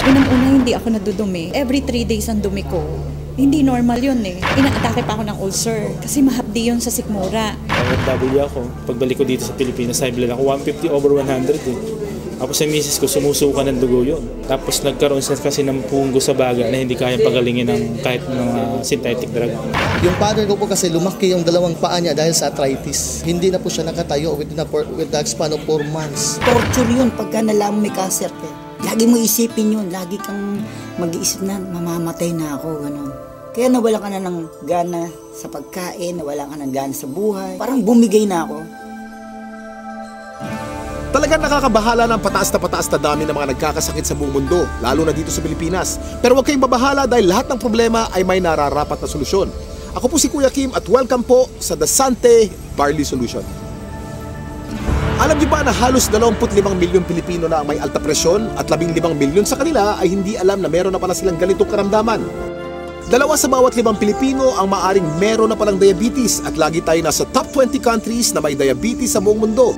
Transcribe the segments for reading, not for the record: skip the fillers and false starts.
Unang-una, hindi ako nadudumi. Every 3 days ang dumi ko. Hindi normal yun eh. Inaatake pa ako ng ulcer kasi mahapdi yun sa sikmura. OFW ako. Pagbalik ko dito sa Pilipinas, high blood ako 150/100 eh. Tapos sa misis ko, sumusuka ng dugo yun. Tapos nagkaroon siya kasi ng punggo sa baga na hindi kayang pagalingin ng kahit mga synthetic drug. Yung father ko po kasi lumaki yung dalawang paa niya dahil sa arthritis. Hindi na po siya nakatayo with the span of 4 months. Torture yun pagka nalaman may cancer ka. Lagi mo isipin yun. Lagi kang mag-iisip na mamamatay na ako. Ganun. Kaya nawala ka na ng gana sa pagkain, nawala ka ng gana sa buhay. Parang bumigay na ako. Talagang nakakabahala ng pataas na dami ng mga nagkakasakit sa buong mundo, lalo na dito sa Pilipinas. Pero huwag kayong babahala dahil lahat ng problema ay may nararapat na solusyon. Ako po si Kuya Kim at welcome po sa The Sante Barley Solution. Alam niyo ba na halos 25 milyong Pilipino na ang may alta presyon at 15 milyon sa kanila ay hindi alam na meron na pala silang ganitong karamdaman? 2 sa bawat 5 Pilipino ang maaring meron na palang diabetes at lagi tayo nasa top 20 countries na may diabetes sa buong mundo.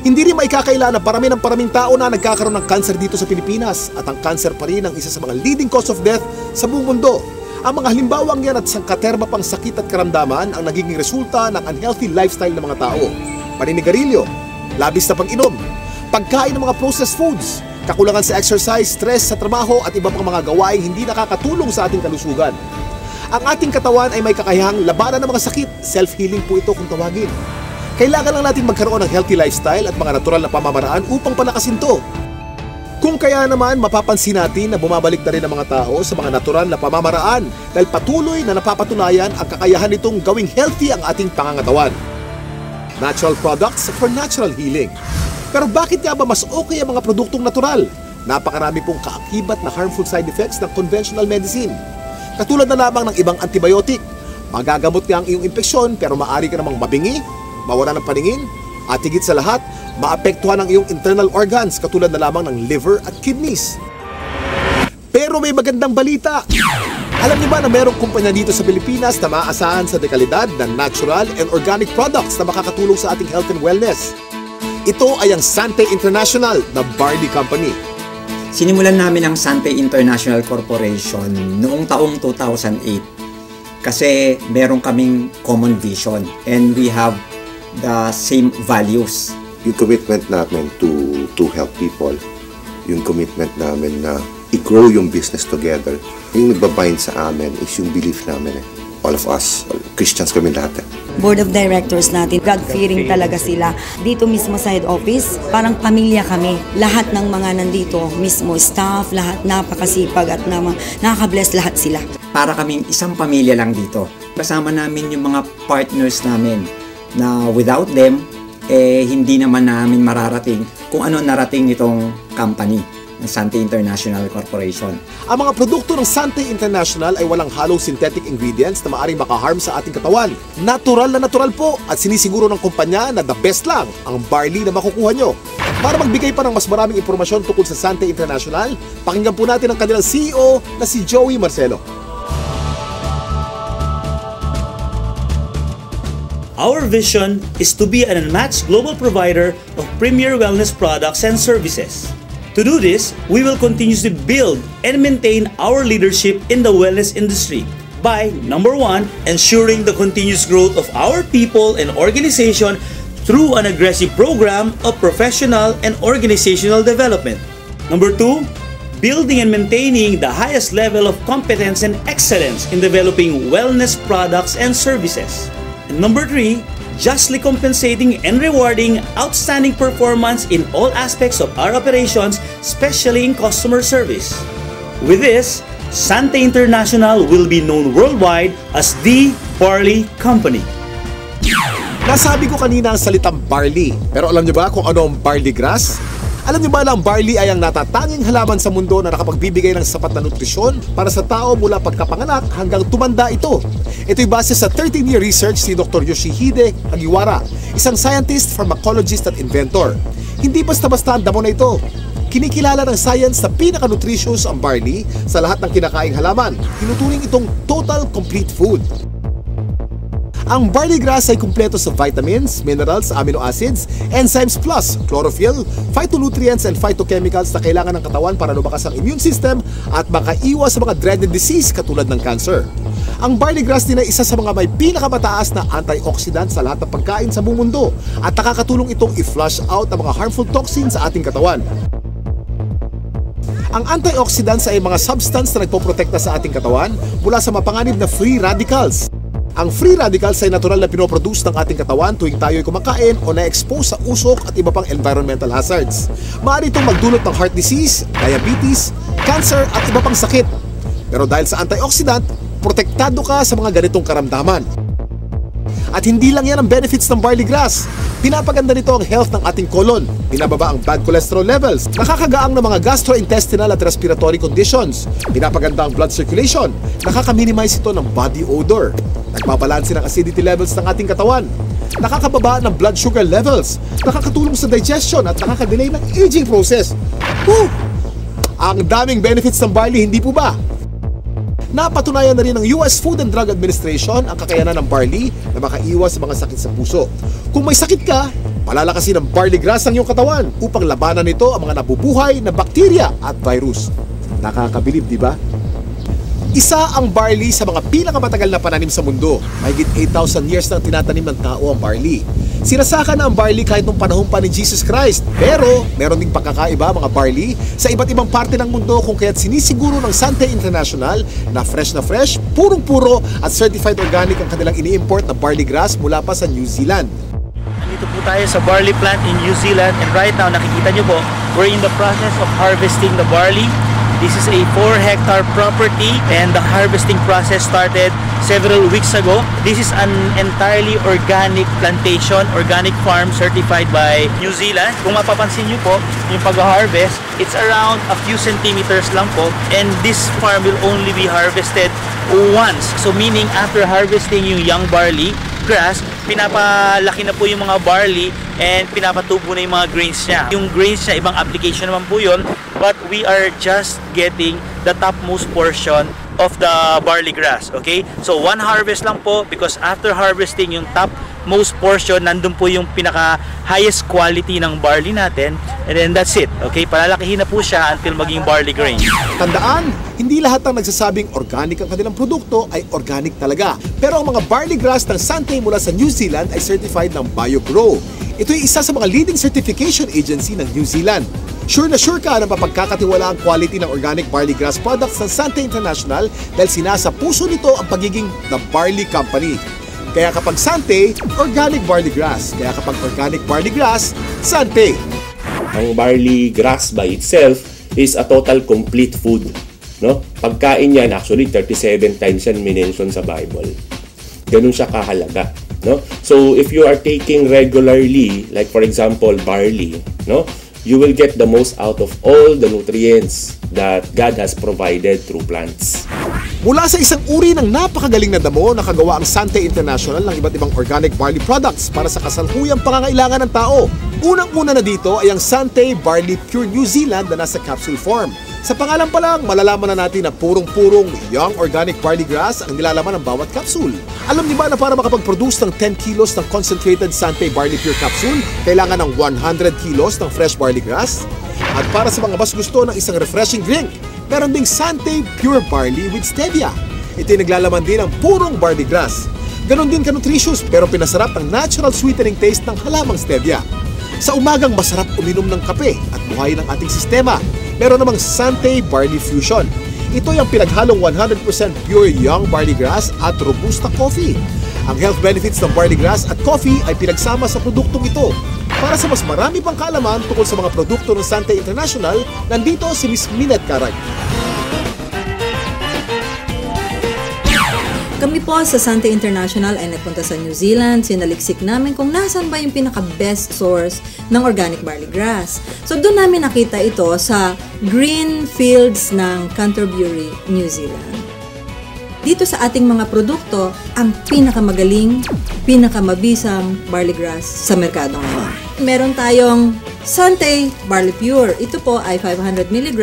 Hindi rin maikakaila na paraming tao na nagkakaroon ng cancer dito sa Pilipinas at ang cancer pa rin ang isa sa mga leading cause of death sa buong mundo. Ang mga halimbawang yan at sangkaterma pang sakit at karamdaman ang nagiging resulta ng unhealthy lifestyle ng mga tao. Paninigarilyo, labis na pag-inom, pagkain ng mga processed foods, kakulangan sa exercise, stress sa trabaho at iba pang mga gawaing hindi nakakatulong sa ating kalusugan. Ang ating katawan ay may kakayahang labanan ng mga sakit, self-healing po ito kung tawagin. Kailangan lang natin magkaroon ng healthy lifestyle at mga natural na pamamaraan upang palakasin to. Kung kaya naman, mapapansin natin na bumabalik na rin ang mga tao sa mga natural na pamamaraan dahil patuloy na napapatunayan ang kakayahan nitong gawing healthy ang ating pangangatawan. Natural products for natural healing. Pero bakit nga ba mas okay ang mga produktong natural? Napakarami pong kaakibat na harmful side effects ng conventional medicine. Katulad na lamang ng ibang antibiotic. Magagamot nga ang iyong impeksyon pero maaari ka namang mabingi, mawala ng paningin, at higit sa lahat, maapektuhan ang iyong internal organs katulad na lamang ng liver at kidneys. Pero may magandang balita! Alam niyo ba na mayroong kumpanya dito sa Pilipinas na maaasahan sa dekalidad ng natural and organic products na makakatulong sa ating health and wellness? Ito ay ang Sante International na barley company. Sinimulan namin ang Sante International Corporation noong taong 2008 kasi meron kaming common vision and we have the same values. Yung commitment namin to help people, yung commitment namin na i-grow yung business together, yung nagbabind sa amin is yung belief namin eh. All of us, Christians kami lahat eh. Board of Directors natin, God-fearing talaga sila. Dito mismo sa head office, parang pamilya kami. Lahat ng mga nandito, mismo staff, lahat napakasipag at nakaka-bless lahat sila. Para kaming isang pamilya lang dito. Kasama namin yung mga partners namin na without them, hindi naman namin mararating kung ano narating nitong company ng Sante International Corporation. Ang mga produkto ng Sante International ay walang halong synthetic ingredients na maaaring makaharm sa ating katawan. Natural na natural po at sinisiguro ng kumpanya na the best lang ang barley na makukuha nyo. Para magbigay pa ng mas maraming impormasyon tungkol sa Sante International, pakinggan po natin ang kanilang CEO na si Joey Marcelo. Our vision is to be an unmatched global provider of premier wellness products and services. To do this, we will continuously build and maintain our leadership in the wellness industry by, number 1, ensuring the continuous growth of our people and organization through an aggressive program of professional and organizational development. Number 2, building and maintaining the highest level of competence and excellence in developing wellness products and services. And number 3, justly compensating and rewarding outstanding performance in all aspects of our operations, especially in customer service. With this, Sante International will be known worldwide as the Barley Company. Nasabi ko kanina ang salitang barley, pero alam niyo ba kung ano ang barley grass? Alam niyo ba na ang barley ay ang natatanging halaman sa mundo na nakapagbibigay ng sapat na nutrisyon para sa tao mula pagkapanganak hanggang tumanda ito? Ito'y base sa 13-year research ni Dr. Yoshihide Hagiwara, isang scientist, pharmacologist at inventor. Hindi basta-basta ang damo na ito. Kinikilala ng science na pinaka-nutritious ang barley sa lahat ng kinakaing halaman. Tinuturing itong total complete food. Ang barley grass ay kumpleto sa vitamins, minerals, amino acids, enzymes plus chlorophyll, phytonutrients and phytochemicals na kailangan ng katawan para lumakas ang immune system at makaiwas sa mga dreaded disease katulad ng cancer. Ang barley grass din ay isa sa mga may pinakamataas na antioxidant sa lahat ng pagkain sa buong mundo at nakakatulong itong i-flush out ang mga harmful toxins sa ating katawan. Ang antioxidants ay mga substance na nagpoprotekta sa ating katawan mula sa mapanganib na free radicals. Ang free radicals ay natural na pinoproduce ng ating katawan tuwing tayo ay kumakain o na-expose sa usok at iba pang environmental hazards. Maaari itong magdulot ng heart disease, diabetes, cancer at iba pang sakit. Pero dahil sa antioxidant, protektado ka sa mga ganitong karamdaman. At hindi lang yan ang benefits ng barley grass. Pinapaganda nito ang health ng ating colon, binababa ang bad cholesterol levels, nakakagaang ng mga gastrointestinal at respiratory conditions, pinapaganda ang blood circulation, nakaka-minimize ito ng body odor, nagbabalanse ng acidity levels ng ating katawan, nakakababa ng blood sugar levels, nakakatulong sa digestion at nakakadelay ng aging process. Woo! Ang daming benefits ng barley, hindi po ba? Napatunayan na rin ng US Food and Drug Administration ang kakayanan ng barley na makaiwas sa mga sakit sa puso. Kung may sakit ka, palalakasin ng barley grass ang iyong katawan upang labanan nito ang mga nabubuhay na bakterya at virus. Nakakabilib, di ba? Isa ang barley sa mga pinakamatagal na pananim sa mundo. Mahigit 8,000 years nang tinatanim ng tao ang barley. Sinasaka na ang barley kahit nung panahon pa ni Jesus Christ. Pero meron ding pagkakaiba mga barley sa iba't ibang parte ng mundo kung kaya't sinisiguro ng Sante International na fresh, purong-puro at certified organic ang kanilang ini-import na barley grass mula pa sa New Zealand. Nandito po tayo sa barley plant in New Zealand and right now nakikita nyo po, we're in the process of harvesting the barley. This is a 4-hectare property and the harvesting process started several weeks ago. This is an entirely organic plantation, organic farm certified by New Zealand. Kung mapapansin nyo po, yung pag-harvest, it's around a few centimeters lang po and this farm will only be harvested once. So meaning after harvesting yung young barley grass, pinapalaki na po yung mga barley and pinapatubo na yung mga grains niya. Yung grains niya, ibang application naman po yun, but we are just getting the topmost portion of the barley grass, okay? So one harvest lang po because after harvesting yung topmost portion, nandun po yung pinaka highest quality ng barley natin and then that's it, okay? Palalakihin na po siya until maging barley grain. Tandaan, hindi lahat ng nagsasabing organic ang kanilang produkto ay organic talaga. Pero ang mga barley grass ng Sante mula sa New Zealand ay certified ng BioGrow. Ito ay isa sa mga leading certification agency ng New Zealand. Sure na sure ka na mapagkakatiwala ang quality ng organic barley grass products ng Sante International dahil sinasa puso nito ang pagiging The Barley Company. Kaya kapag Sante, organic barley grass. Kaya kapag organic barley grass, Sante. Ang barley grass by itself is a total complete food. No? Pagkain yan, actually 37 times yan minention sa Bible. Ganun siya kahalaga. No? So if you are taking regularly, like for example barley, no, you will get the most out of all the nutrients that God has provided through plants. Mula sa isang uri ng napakagaling na damo, nakagawa ang Sante International ng iba't ibang organic barley products para sa kasalukuyang pangangailangan ng tao. Unang-una na dito ay ang Sante Barley Pure New Zealand na nasa capsule form. Sa pangalan pa lang, malalaman na natin na purong-purong young organic barley grass ang nilalaman ng bawat capsule. Alam niyo ba na para makapag-produce ng 10 kilos ng concentrated Sante Barley Pure capsule, kailangan ng 100 kilos ng fresh barley grass? At para sa mga mas gusto ng isang refreshing drink, meron ding Sante Pure Barley with Stevia. Ito'y naglalaman din ng purong barley grass. Ganon din ka-nutritious pero pinasarap ang natural sweetening taste ng halamang Stevia. Sa umagang masarap uminom ng kape at buhayin ang ating sistema, meron namang Sante Barley Fusion. Ito yung pinaghalong 100% pure young barley grass at robusta coffee. Ang health benefits ng barley grass at coffee ay pinagsama sa produktong ito. Para sa mas marami pang kaalaman tungkol sa mga produkto ng Sante International, nandito si Ms. Minette Carag. Kami po sa Sante International ay nagpunta sa New Zealand. Sinaliksik namin kung nasan ba yung pinaka-best source ng organic barley grass. So doon namin nakita ito sa green fields ng Canterbury, New Zealand. Dito sa ating mga produkto, ang pinakamagaling, pinakamabisang barley grass sa merkado ngayon. Meron tayong Sante Barley Pure. Ito po ay 500 mg,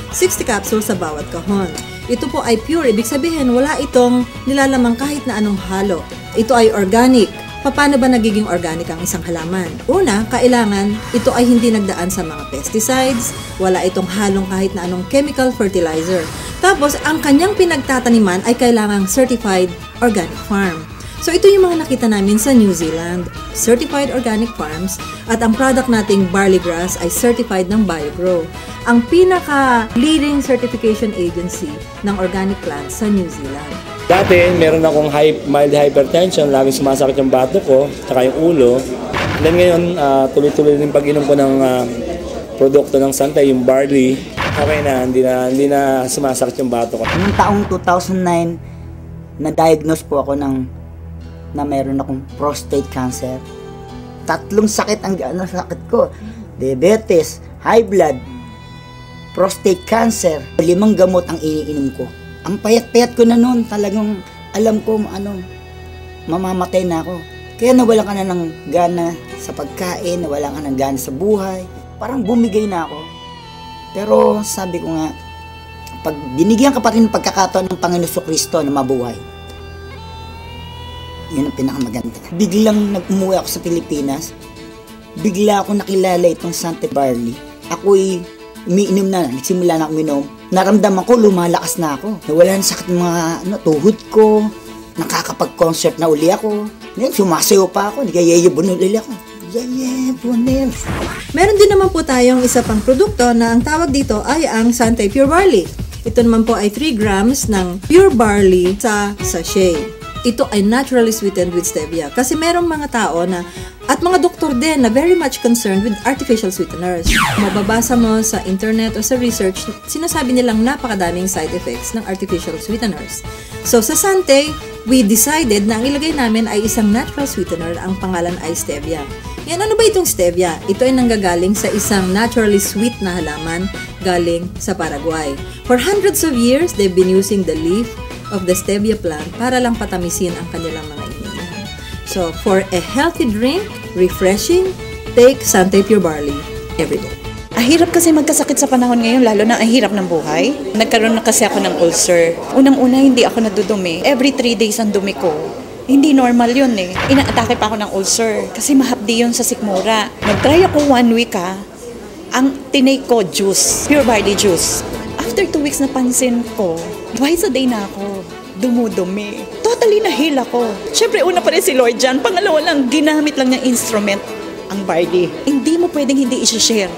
60 capsules sa bawat kahon. Ito po ay pure, ibig sabihin wala itong nilalamang kahit na anong halo. Ito ay organic. Paano ba nagiging organic ang isang halaman? Una, kailangan ito ay hindi nagdaan sa mga pesticides, wala itong halong kahit na anong chemical fertilizer. Tapos, ang kanyang pinagtataniman ay kailangang certified organic farm. So, ito yung mga nakita namin sa New Zealand, certified organic farms, at ang product nating barley grass ay certified ng BioGrow, ang pinaka-leading certification agency ng organic plants sa New Zealand. Dati, meron akong mild hypertension, laging sumasakit yung bato ko, tsaka yung ulo. Then ngayon, tuloy-tuloy din pag-inom ko ng produkto ng Santay, yung barley. Okay na, hindi na sumasakit yung bato ko. Noong taong 2009, na-diagnose po ako na meron akong prostate cancer. 3 sakit ang sakit ko. Diabetes, high blood, prostate cancer. 5 gamot ang iniinom ko. Ang payat-payat ko na noon, talagang alam ko mamamatay na ako. Kaya nawalan ka na ng gana sa pagkain, nawalan ka ng gana sa buhay. Parang bumigay na ako. Pero sabi ko nga, pag binigyan ka pa rin ng pagkakataon ng Panginoon Kristo na mabuhay, yun ang pinakamaganda. Biglang nag-umuwi ako sa Pilipinas, bigla ako nakilala itong Santay Barley. Ako'y umiinom na, nagsimula na ako uminom. Naramdaman ko, lumalakas na ako. Nawala na sakit ng mga tuhod ko, nakakapag-concert na uli ako. Ngayon, sumasayo pa ako, nagayayabunol uli ako. Yayabunol. Meron din naman po tayong isa pang produkto na ang tawag dito ay ang Santay Pure Barley. Ito naman po ay 3 grams ng pure barley sa sachet. Ito ay naturally sweetened with stevia. Kasi merong mga tao na, at mga doktor din na very much concerned with artificial sweeteners. Mababasa mo sa internet o sa research, sinasabi nilang napakadaming side effects ng artificial sweeteners. So sa Santay, we decided na ang ilagay namin ay isang natural sweetener, ang pangalan ay stevia. Yan, ano ba itong stevia? Ito ay nanggagaling sa isang naturally sweet na halaman galing sa Paraguay. For hundreds of years, they've been using the leaf of the stevia plant para lang patamisin ang kanilang mga iniinom. So, for a healthy drink, refreshing, take Santay Pure Barley every day. Hirap kasi magkasakit sa panahon ngayon, lalo na ang hirap ng buhay. Nagkaroon na kasi ako ng ulcer. Unang-una, hindi ako nadudumi. Every 3 days ang dumi ko. Hindi normal yun eh. Inaatake pa ako ng ulcer kasi mahapdi yun sa sikmura. Nag-try ako 1 week ang tinake ko juice, pure barley juice. After 2 weeks napansin ko, twice a day na ako dumudumi. Totally na-heal ako. Siyempre, una pa rin si Lord dyan. Pangalawa lang, ginamit lang niyang instrument ang barley. Hindi mo pwedeng hindi i-share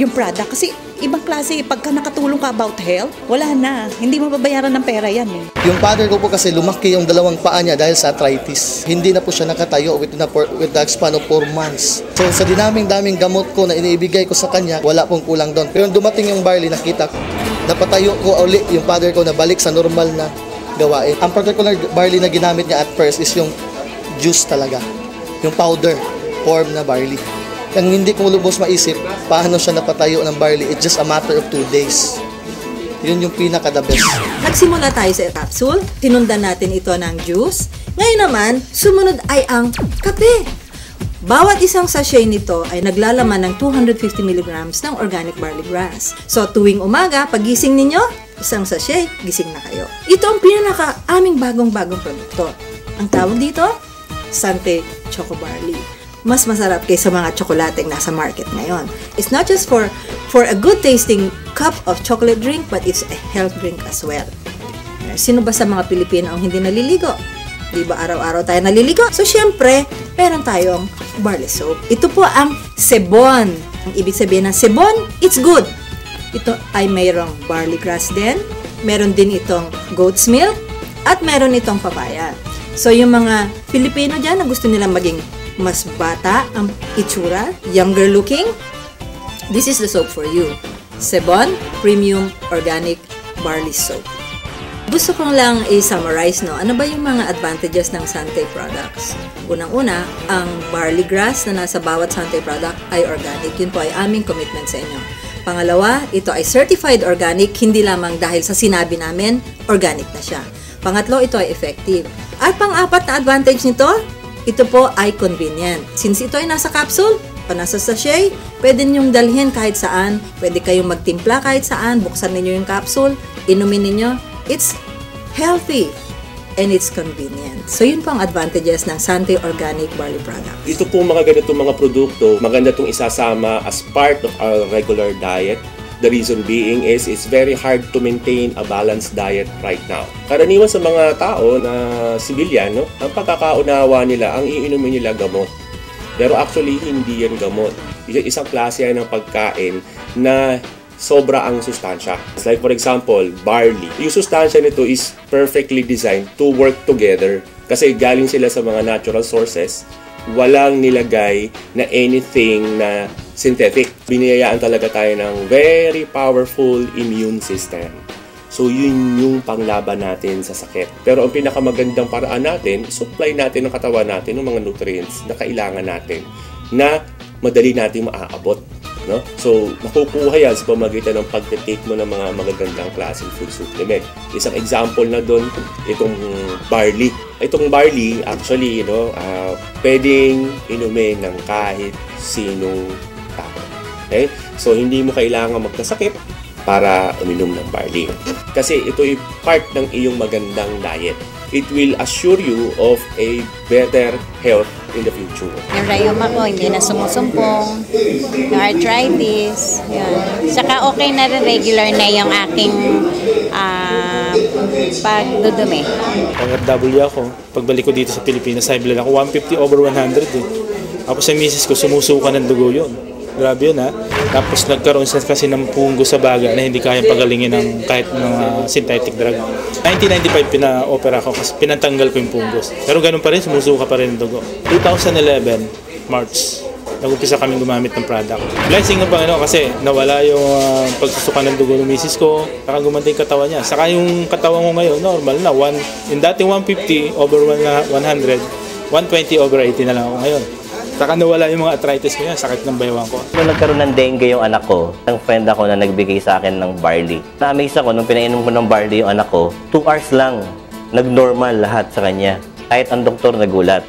yung product kasi ibang klase, pagka nakatulong ka about health, wala na. Hindi mababayaran ng pera yan eh. Yung father ko po kasi lumaki yung 2 paa niya dahil sa arthritis. Hindi na po siya nakatayo with the span of 4 months. So sa daming gamot ko na iniibigay ko sa kanya, wala pong kulang doon. Pero dumating yung barley, nakita ko, napatayo ko uli yung father ko na balik sa normal na gawain. Ang particular barley na ginamit niya at first is yung juice talaga. Yung powder form na barley. Ang hindi ko lubos maisip, paano siya napatayo ng barley, it's just a matter of 2 days. Yun yung pinaka-the best. Nagsimula tayo sa capsule, tinundan natin ito ng juice. Ngayon naman, sumunod ay ang kape. Bawat isang sachet nito ay naglalaman ng 250 mg ng organic barley grass. So tuwing umaga, pagising ninyo, isang sachet, gising na kayo. Ito ang pinaka-aming bagong-bagong produkto. Ang tawag dito, Santay Choco Barley. Mas masarap kaysa mga tsokolateng nasa market ngayon. It's not just for a good tasting cup of chocolate drink, but it's a health drink as well. Sino ba sa mga Pilipino ang hindi naliligo? Di ba araw-araw tayo naliligo? So syempre, meron tayong barley soap. Ito po ang sebon. Ang ibig sabihin ng sebon, it's good. Ito ay mayroong barley grass din. Meron din itong goat's milk. At meron itong papaya. So yung mga Pilipino dyan na gusto nilang maging mas bata ang itsura, younger looking, this is the soap for you. Sebon Premium Organic Barley Soap. Gusto kong lang i-summarize, no? Ano ba yung mga advantages ng Santay products? Unang-una, ang barley grass na nasa bawat Santay product ay organic. Yun po ay aming commitment sa inyo. Pangalawa, ito ay certified organic, hindi lamang dahil sa sinabi namin, organic na siya. Pangatlo, ito ay effective. At pang-apat na advantage nito, ito po ay convenient. Since ito ay nasa capsule, Saka nasa sachet, pwede ninyong dalhin kahit saan. Pwede kayong magtimpla kahit saan. Buksan ninyo yung capsule, inumin ninyo. It's healthy and it's convenient. So yun po ang advantages ng Sante Organic Barley Product. Ito po mga ganitong mga produkto, maganda itong isasama as part of our regular diet. The reason being is it's very hard to maintain a balanced diet right now. Karaniwan sa mga tao na civilian, no, ang pagkakaunawa nila, ang iinumin nila gamot. Pero actually, hindi yan gamot. Isang klase yan ng pagkain na sobra ang sustansya. Like for example, barley. Yung sustansya nito is perfectly designed to work together kasi galing sila sa mga natural sources. Walang nilagay na anything na synthetic. Biniyayaan talaga tayo ng very powerful immune system. So yun yung panglaban natin sa sakit. Pero ang pinakamagandang paraan natin, supply natin ng katawan natin ng mga nutrients na kailangan natin na madali natin maaabot. No? So, nakukuha yan sa pamagitan ng pagtitake mo ng mga magagandang klaseng food supplement. Isang example na doon, itong barley. Itong barley, actually, pwedeng inumin ng kahit sinong tao. Okay? So, hindi mo kailangan magkasakit para uminom ng barley. Kasi ito ay part ng iyong magandang diet. It will assure you of a better health in the future. Yung rayuma ko, hindi na sumusumpong. Yung arthritis. Yun. Saka okay na rin, regular na yung aking pagdudumi. Pang-FW ako. Pagbalik ko dito sa Pilipinas, high blood ako. 150/100 eh. Tapos sa misis ko, sumusuka ng dugo yun. Grabe yun ha. Tapos nagkaroon siya kasi ng punggo sa baga na hindi kayang pagalingin ng kahit mga synthetic drug. 1995 pina-opera ko kasi pinatanggal ko yung punggos. Pero ganun pa rin, sumusuka pa rin yung dugo. 2011, March, nag-umpisa kami gumamit ng product. Blessing ng Panginoon kasi nawala yung pagsusuka ng dugo ng misis ko, saka gumanda yung katawan niya. Saka yung katawan ko ngayon, normal na. Yung dating 150/100, 120/80 na lang ako ngayon. Saka nawala yung mga arthritis ko yan, sakit ng baywang ko. Nung nagkaroon ng dengue yung anak ko, ang friend ako na nagbigay sa akin ng barley. Na-amaze ako nung pinainom ko ng barley yung anak ko, 2 hours lang, nag-normal lahat sa kanya. Kahit ang doktor nagulat.